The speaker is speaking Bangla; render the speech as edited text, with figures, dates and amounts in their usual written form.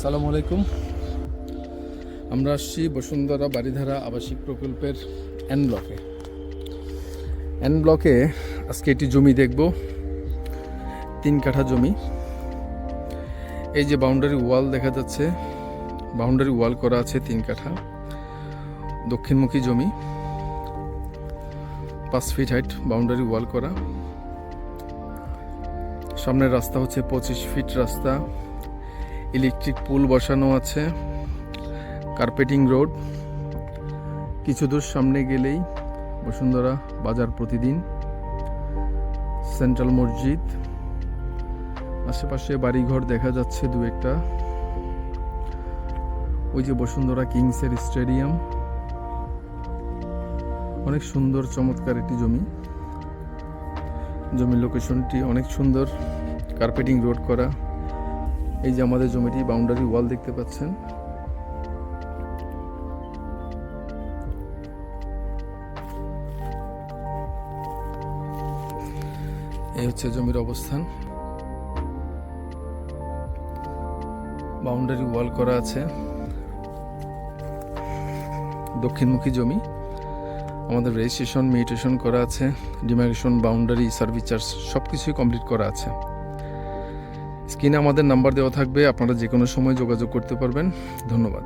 আসসালামু আলাইকুম। আমরা আসছি বসুন্ধরা বাড়িধারা আবাসিক প্রকল্পের এন ব্লকে আজকে একটি জমি দেখব, 3 কাঠা জমি। এই যে বাউন্ডারি ওয়াল দেখা যাচ্ছে, বাউন্ডারি ওয়াল করা আছে 3 কাঠা, দক্ষিণমুখী জমি, 5 ফিট হাইট বাউন্ডারি ওয়াল করা। সামনের রাস্তা হচ্ছে 25 ফিট রাস্তা, ইলেকট্রিক পুল বসানো আছে, কার্পেটিং রোড। কিছু দূর সামনে গেলেই বসুন্ধরা বাজার প্রতিদিন, সেন্ট্রাল মসজিদ, আশেপাশে বাড়িঘর দেখা যাচ্ছে 2-একটা। ওই যে বসুন্ধরা কিংসের স্টেডিয়াম, অনেক সুন্দর চমৎকার একটি জমি। জমির লোকেশনটি অনেক সুন্দর, কার্পেটিং রোড করা। এই যে আমাদের জমিটি, বাউন্ডারি ওয়াল দেখতে পাচ্ছেন। এই হচ্ছে জমির অবস্থান, বাউন্ডারি ওয়াল করা আছে, দক্ষিণমুখী জমি। আমাদের রেজিস্ট্রেশন মিউটেশন করা আছে, ডিমার্কেশন, বাউন্ডারি, সার্ভিস চার্জ সব কিছুই কমপ্লিট করা আছে। স্ক্রিনে আমাদের নাম্বার দেওয়া থাকবে, আপনারা যে কোনো সময় যোগাযোগ করতে পারবেন। ধন্যবাদ।